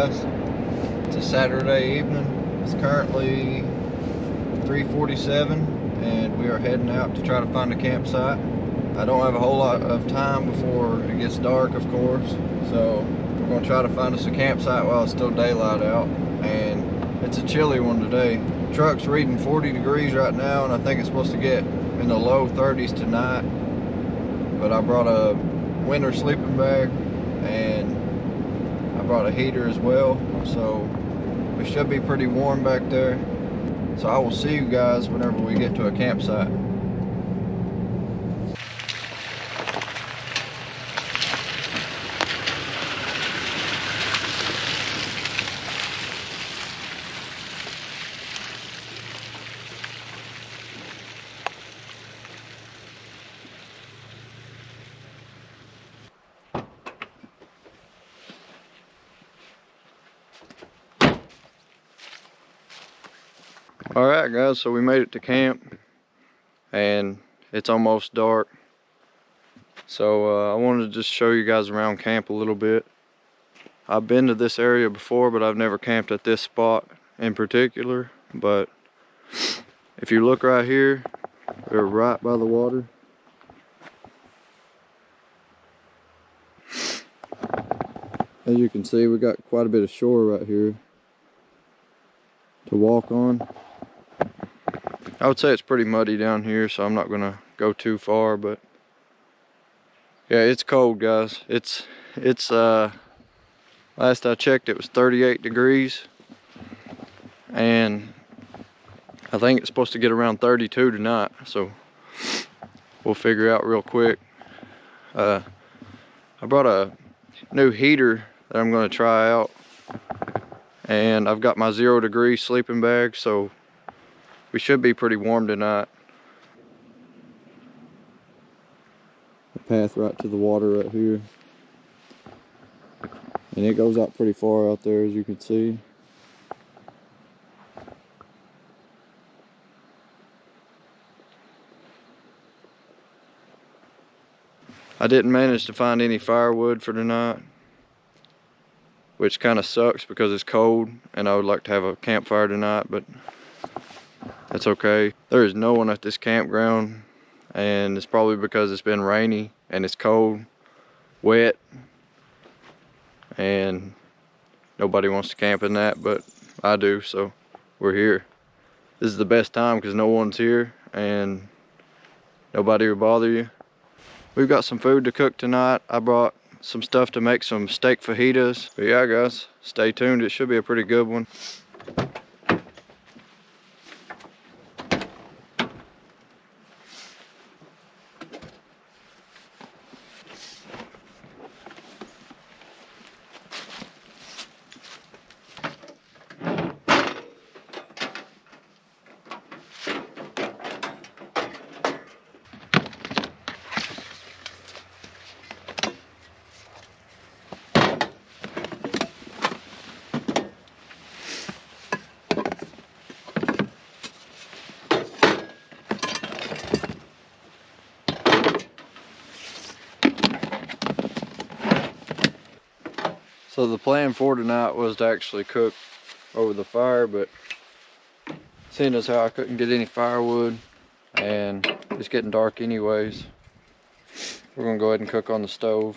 guys. It's a Saturday evening. It's currently 3:47 and we are heading out to try to find a campsite. I don't have a whole lot of time before it gets dark, of course, so we're going to try to find us a campsite while it's still daylight out, and it's a chilly one today. Truck's reading 40 degrees right now, and I think it's supposed to get in the low 30s tonight, but I brought a winter sleeping bag and I brought a heater as well, so we should be pretty warm back there. So I will see you guys whenever we get to a campsite. Alright guys, so we made it to camp and it's almost dark. So I wanted to just show you guys around camp a little bit. I've been to this area before, but I've never camped at this spot in particular. But if you look right here, we're right by the water. As you can see, we got quite a bit of shore right here to walk on. I would say it's pretty muddy down here, so I'm not gonna go too far, but yeah, it's cold, guys. It's last I checked it was 38 degrees, and I think it's supposed to get around 32 tonight, so we'll figure out real quick. I brought a new heater that I'm gonna try out, and I've got my 0-degree sleeping bag, so we should be pretty warm tonight. The path right to the water right here, and it goes out pretty far out there, as you can see. I didn't manage to find any firewood for tonight, which kind of sucks because it's cold and I would like to have a campfire tonight, but that's okay. There is no one at this campground, and it's probably because it's been rainy and it's cold, wet, and nobody wants to camp in that, but I do, so we're here. This is the best time because no one's here and nobody will bother you. We've got some food to cook tonight. I brought some stuff to make some steak fajitas. But yeah, guys, stay tuned. It should be a pretty good one. So the plan for tonight was to actually cook over the fire, but seeing as how I couldn't get any firewood and it's getting dark anyways, we're gonna go ahead and cook on the stove.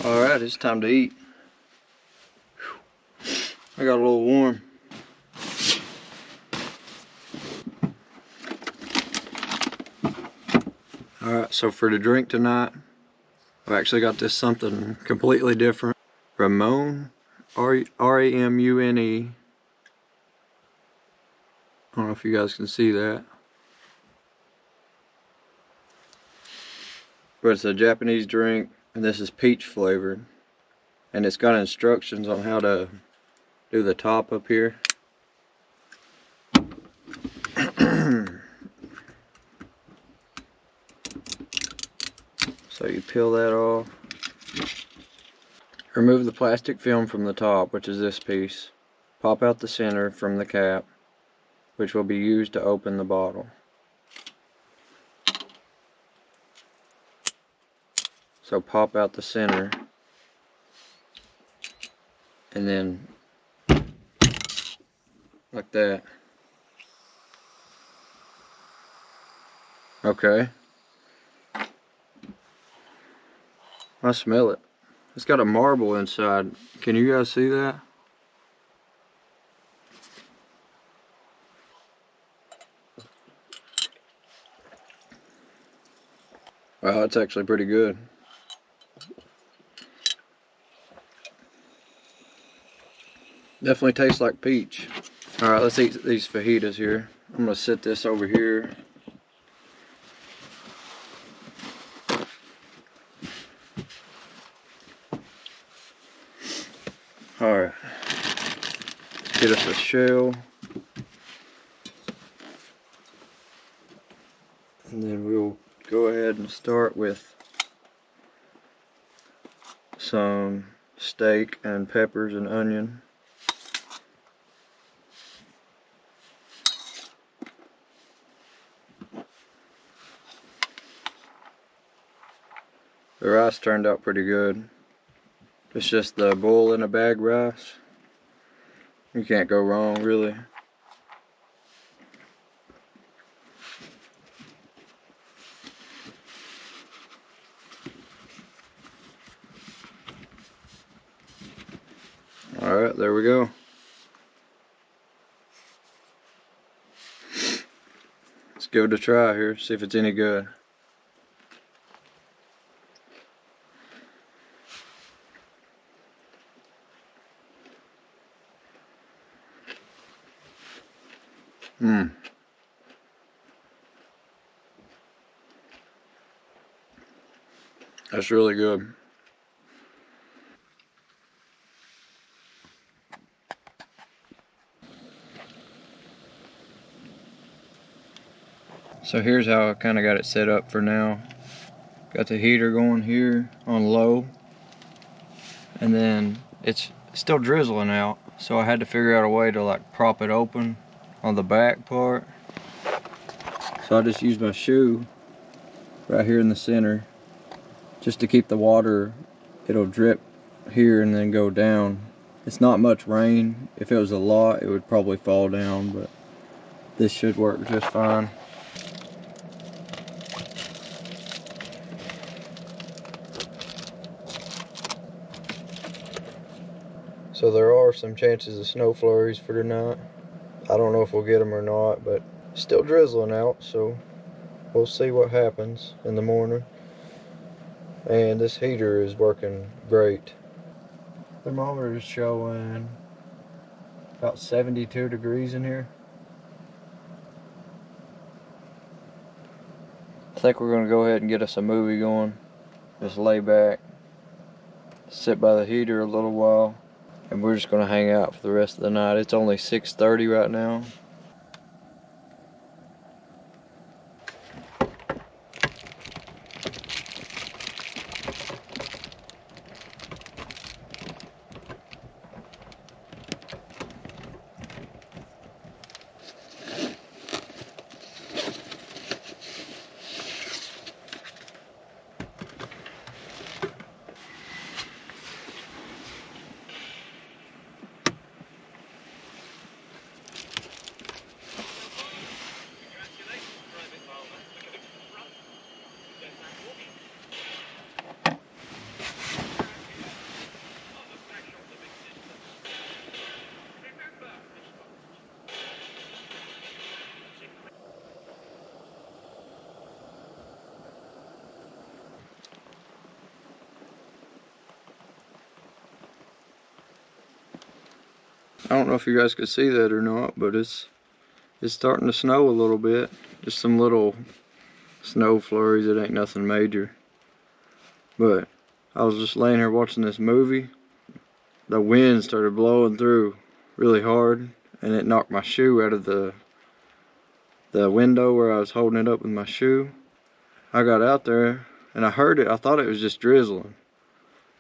Alright, it's time to eat. I got a little warm. Alright, so for the drink tonight, I've actually got this something completely different. Ramune, R-A-M-U-N-E. I don't know if you guys can see that. But it's a Japanese drink, and this is peach flavored. And it's got instructions on how to do the top up here. So you peel that off. Remove the plastic film from the top, which is this piece. Pop out the center from the cap, which will be used to open the bottle. So pop out the center, and then like that. Okay. I smell it. It's got a marble inside. Can you guys see that? Wow, it's actually pretty good. Definitely tastes like peach. Alright, let's eat these fajitas here. I'm gonna set this over here. Alright. Get us a shell. And then we'll go ahead and start with some steak and peppers and onion. The rice turned out pretty good. It's just the boil in a bag rice. You can't go wrong, really. Alright, there we go. Let's give it a try here, see if it's any good. That's really good. So here's how I kind of got it set up for now. Got the heater going here on low, and then it's still drizzling out, so I had to figure out a way to like prop it open on the back part. So I just used my shoe right here in the center just to keep the water. It'll drip here and then go down. It's not much rain. If it was a lot, it would probably fall down, but this should work just fine. So there are some chances of snow flurries for tonight. I don't know if we'll get them or not, but it's still drizzling out, so we'll see what happens in the morning. And this heater is working great. Thermometer is showing about 72 degrees in here. I think we're going to go ahead and get us a movie going. Just lay back, sit by the heater a little while, and we're just going to hang out for the rest of the night. It's only 6:30 right now. I don't know if you guys could see that or not, but it's starting to snow a little bit. Just some little snow flurries. It ain't nothing major. But I was just laying here watching this movie. The wind started blowing through really hard, and it knocked my shoe out of the window where I was holding it up with my shoe. I got out there and I heard it. I thought it was just drizzling,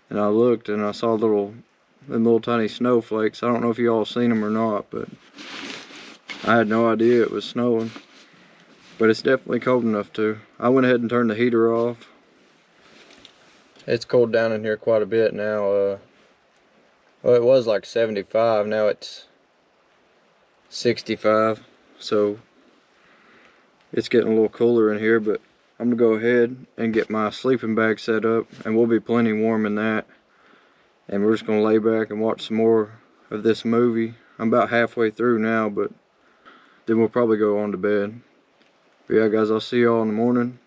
and I looked and I saw them little tiny snowflakes. I don't know if you all seen them or not, but I had no idea it was snowing. But it's definitely cold enough to. I went ahead and turned the heater off. It's cooled down in here quite a bit now. Well, it was like 75. Now it's 65. So it's getting a little cooler in here, but I'm gonna go ahead and get my sleeping bag set up, and we'll be plenty warm in that. And we're just gonna lay back and watch some more of this movie. I'm about halfway through now, but then we'll probably go on to bed. But yeah, guys, I'll see y'all in the morning.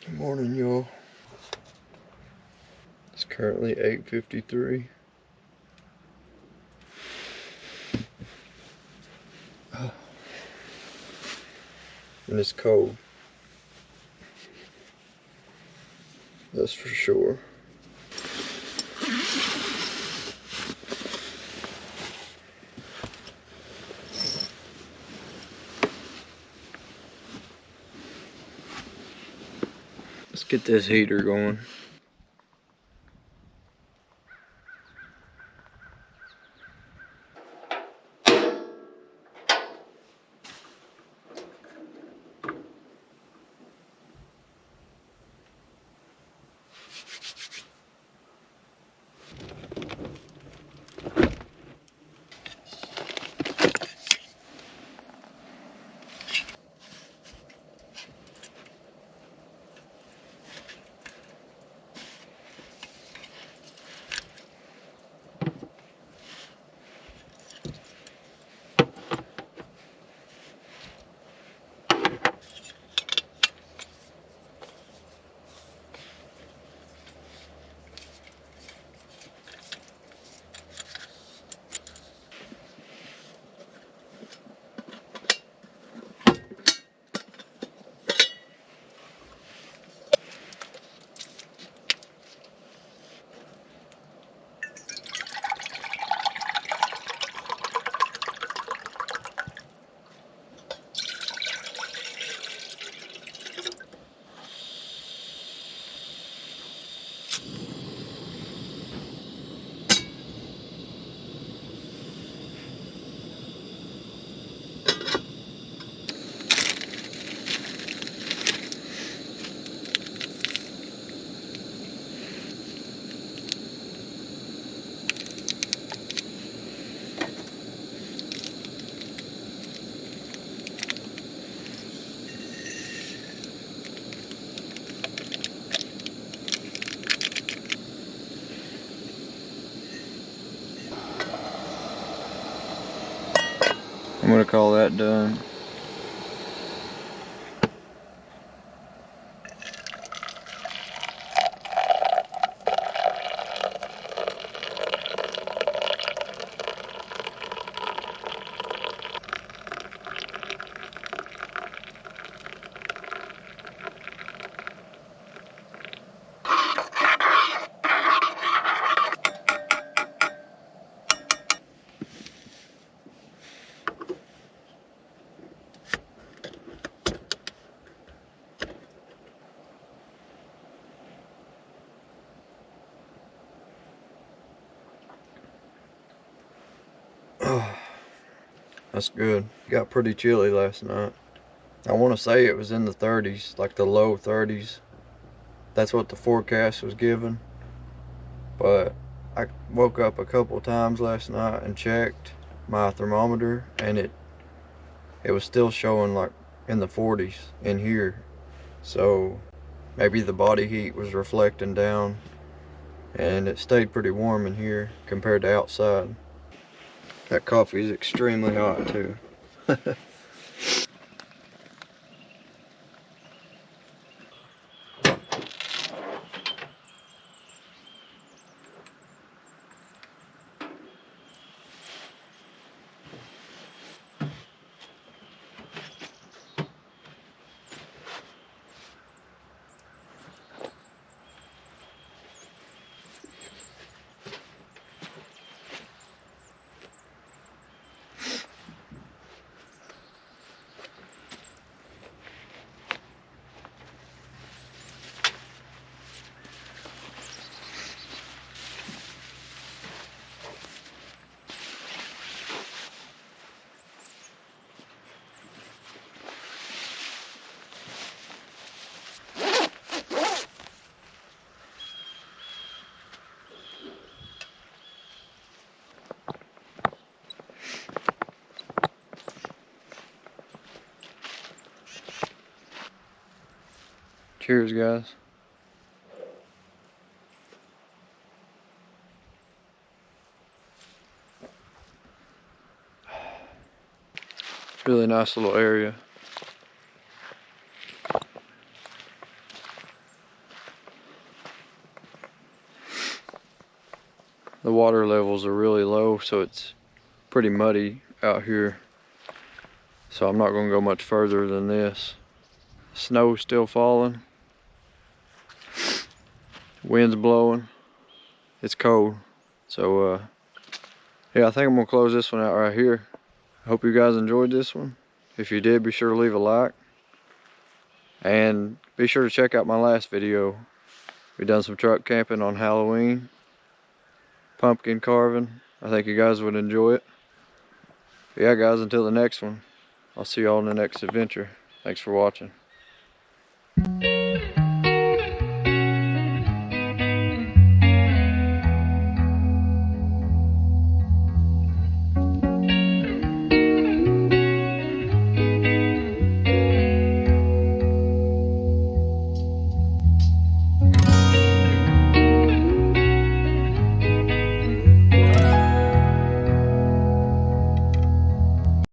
Good morning, y'all. It's currently 8:53. And it's cold. That's for sure. Let's get this heater going. I'm gonna call that done. That's good. Got pretty chilly last night. I want to say it was in the 30s, like the low 30s. That's what the forecast was given. But I woke up a couple times last night and checked my thermometer, and it was still showing like in the 40s in here. So maybe the body heat was reflecting down, and it stayed pretty warm in here compared to outside. That coffee is extremely hot too. Cheers, guys. Really nice little area. The water levels are really low, so it's pretty muddy out here. So I'm not going to go much further than this. Snow's still falling. Wind's blowing. It's cold. So yeah, I think I'm going to close this one out right here. I hope you guys enjoyed this one. If you did, be sure to leave a like. And be sure to check out my last video. We done some truck camping on Halloween. Pumpkin carving. I think you guys would enjoy it. But yeah, guys, until the next one, I'll see you all in the next adventure. Thanks for watching.